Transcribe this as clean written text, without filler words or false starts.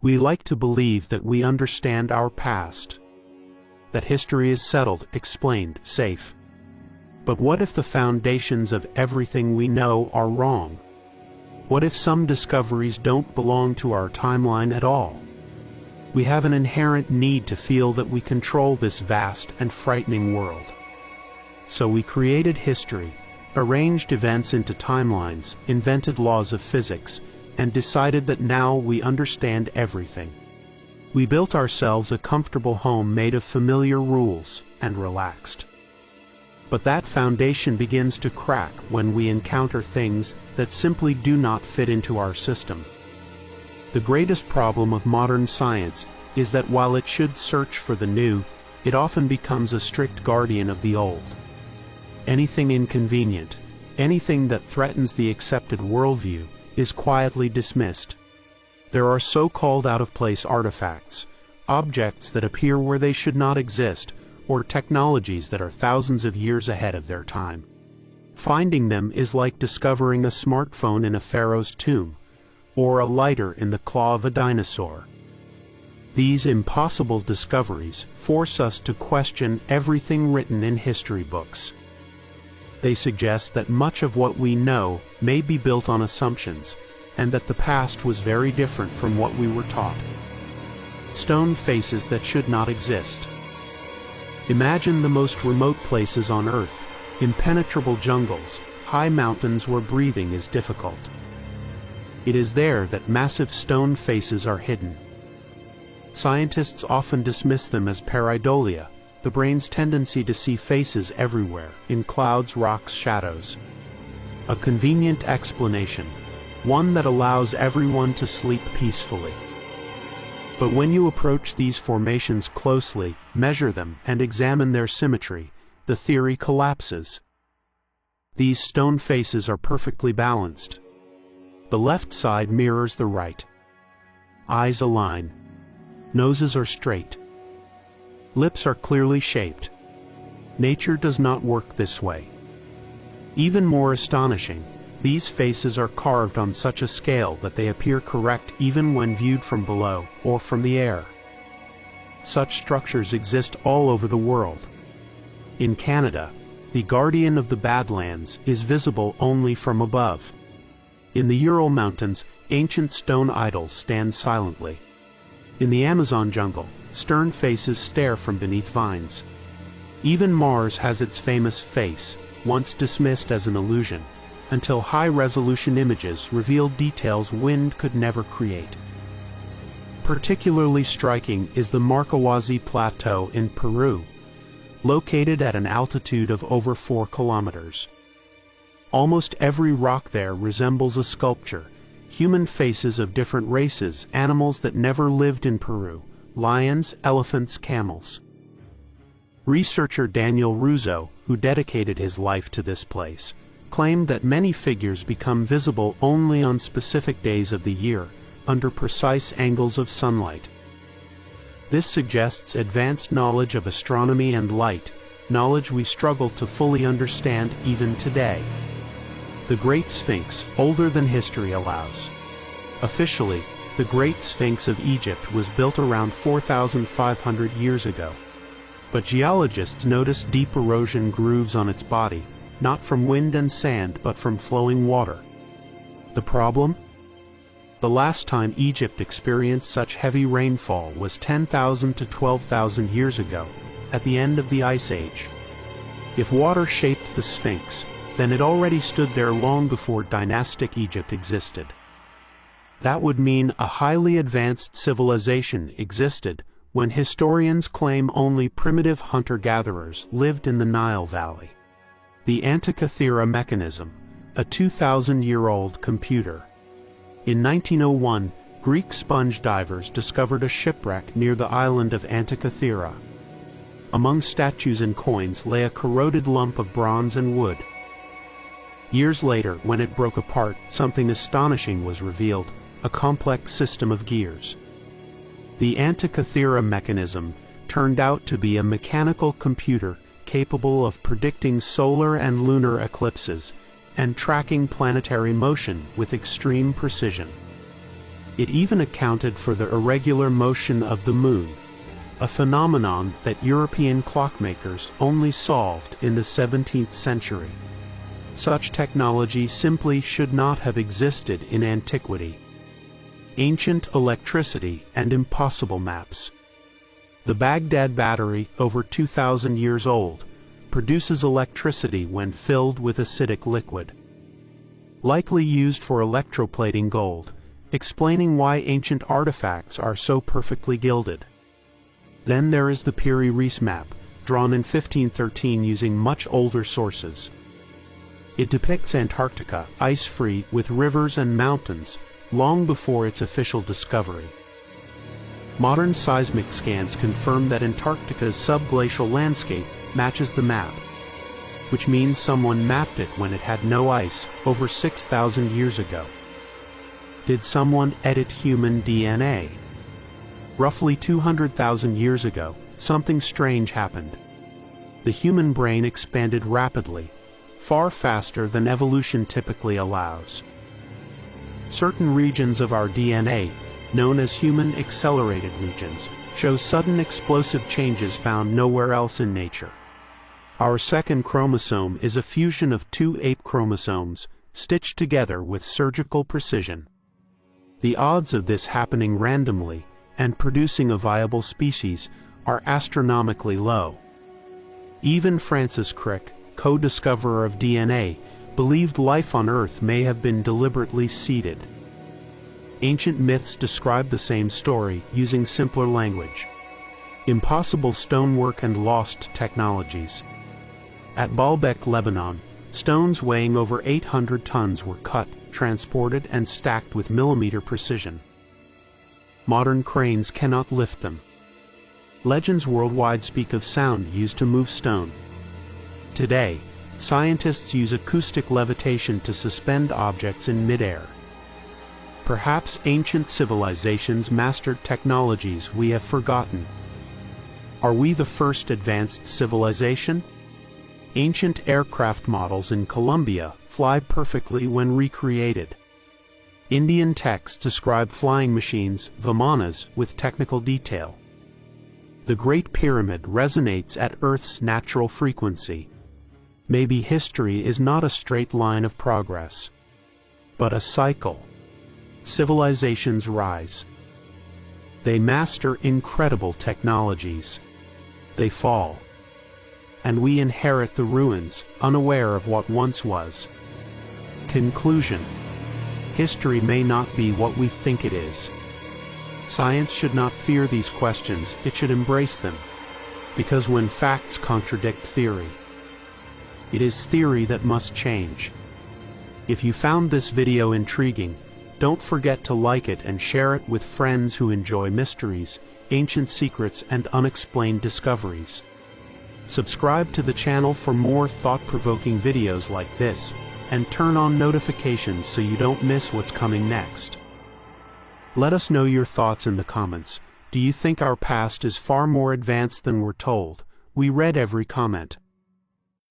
We like to believe that we understand our past, that history is settled, explained, safe. But what if the foundations of everything we know are wrong? What if some discoveries don't belong to our timeline at all? We have an inherent need to feel that we control this vast and frightening world. So we created history, arranged events into timelines, invented laws of physics, and decided that now we understand everything. We built ourselves a comfortable home made of familiar rules and relaxed. But that foundation begins to crack when we encounter things that simply do not fit into our system. The greatest problem of modern science is that while it should search for the new, it often becomes a strict guardian of the old. Anything inconvenient, anything that threatens the accepted worldview, is quietly dismissed. There are so-called out-of-place artifacts, objects that appear where they should not exist, or technologies that are thousands of years ahead of their time. Finding them is like discovering a smartphone in a pharaoh's tomb, or a lighter in the claw of a dinosaur. These impossible discoveries force us to question everything written in history books. They suggest that much of what we know may be built on assumptions, and that the past was very different from what we were taught. Stone faces that should not exist. Imagine the most remote places on Earth, impenetrable jungles, high mountains where breathing is difficult. It is there that massive stone faces are hidden. Scientists often dismiss them as pareidolia, the brain's tendency to see faces everywhere, in clouds, rocks, shadows. A convenient explanation, one that allows everyone to sleep peacefully. But when you approach these formations closely, measure them, and examine their symmetry, the theory collapses. These stone faces are perfectly balanced. The left side mirrors the right. Eyes align. Noses are straight. Lips are clearly shaped. Nature does not work this way. Even more astonishing, these faces are carved on such a scale that they appear correct even when viewed from below or from the air. Such structures exist all over the world. In Canada, the guardian of the Badlands is visible only from above. In the Ural Mountains, ancient stone idols stand silently. In the Amazon jungle, stern faces stare from beneath vines. Even Mars has its famous face, once dismissed as an illusion, until high-resolution images revealed details wind could never create. Particularly striking is the Marcahuasi Plateau in Peru, located at an altitude of over 4 kilometers. Almost every rock there resembles a sculpture, human faces of different races, animals that never lived in Peru, lions, elephants, camels. Researcher Daniel Russo, who dedicated his life to this place, claimed that many figures become visible only on specific days of the year, under precise angles of sunlight. This suggests advanced knowledge of astronomy and light, knowledge we struggle to fully understand even today. The Great Sphinx, older than history allows. Officially, the Great Sphinx of Egypt was built around 4,500 years ago. But geologists noticed deep erosion grooves on its body, not from wind and sand but from flowing water. The problem? The last time Egypt experienced such heavy rainfall was 10,000 to 12,000 years ago, at the end of the Ice Age. If water shaped the Sphinx, then it already stood there long before dynastic Egypt existed. That would mean a highly advanced civilization existed when historians claim only primitive hunter-gatherers lived in the Nile Valley. The Antikythera mechanism, a 2,000-year-old computer. In 1901, Greek sponge divers discovered a shipwreck near the island of Antikythera. Among statues and coins lay a corroded lump of bronze and wood. Years later, when it broke apart, something astonishing was revealed, a complex system of gears. The Antikythera mechanism turned out to be a mechanical computer capable of predicting solar and lunar eclipses and tracking planetary motion with extreme precision. It even accounted for the irregular motion of the moon, a phenomenon that European clockmakers only solved in the 17th century. Such technology simply should not have existed in antiquity. Ancient electricity and impossible maps. The Baghdad battery, over 2,000 years old, produces electricity when filled with acidic liquid, likely used for electroplating gold, explaining why ancient artifacts are so perfectly gilded. Then there is the Piri-Reis map, drawn in 1513 using much older sources. It depicts Antarctica ice-free with rivers and mountains, long before its official discovery. Modern seismic scans confirm that Antarctica's subglacial landscape matches the map, which means someone mapped it when it had no ice over 6,000 years ago. Did someone edit human DNA? Roughly 200,000 years ago, something strange happened. The human brain expanded rapidly, far faster than evolution typically allows. Certain regions of our DNA, known as human accelerated regions, show sudden explosive changes found nowhere else in nature. Our second chromosome is a fusion of two ape chromosomes, stitched together with surgical precision. The odds of this happening randomly and producing a viable species are astronomically low. Even Francis Crick, co-discoverer of DNA, believed life on Earth may have been deliberately seeded. Ancient myths describe the same story using simpler language. Impossible stonework and lost technologies. At Baalbek, Lebanon, stones weighing over 800 tons were cut, transported, and stacked with millimeter precision. Modern cranes cannot lift them. Legends worldwide speak of sound used to move stone. Today, scientists use acoustic levitation to suspend objects in midair. Perhaps ancient civilizations mastered technologies we have forgotten. Are we the first advanced civilization? Ancient aircraft models in Colombia fly perfectly when recreated. Indian texts describe flying machines, vimanas, with technical detail. The Great Pyramid resonates at Earth's natural frequency. Maybe history is not a straight line of progress, but a cycle. Civilizations rise. They master incredible technologies. They fall. And we inherit the ruins, unaware of what once was. Conclusion: history may not be what we think it is. Science should not fear these questions, it should embrace them. Because when facts contradict theory, it is theory that must change. If you found this video intriguing, don't forget to like it and share it with friends who enjoy mysteries, ancient secrets, and unexplained discoveries. Subscribe to the channel for more thought-provoking videos like this, and turn on notifications so you don't miss what's coming next. Let us know your thoughts in the comments. Do you think our past is far more advanced than we're told? We read every comment.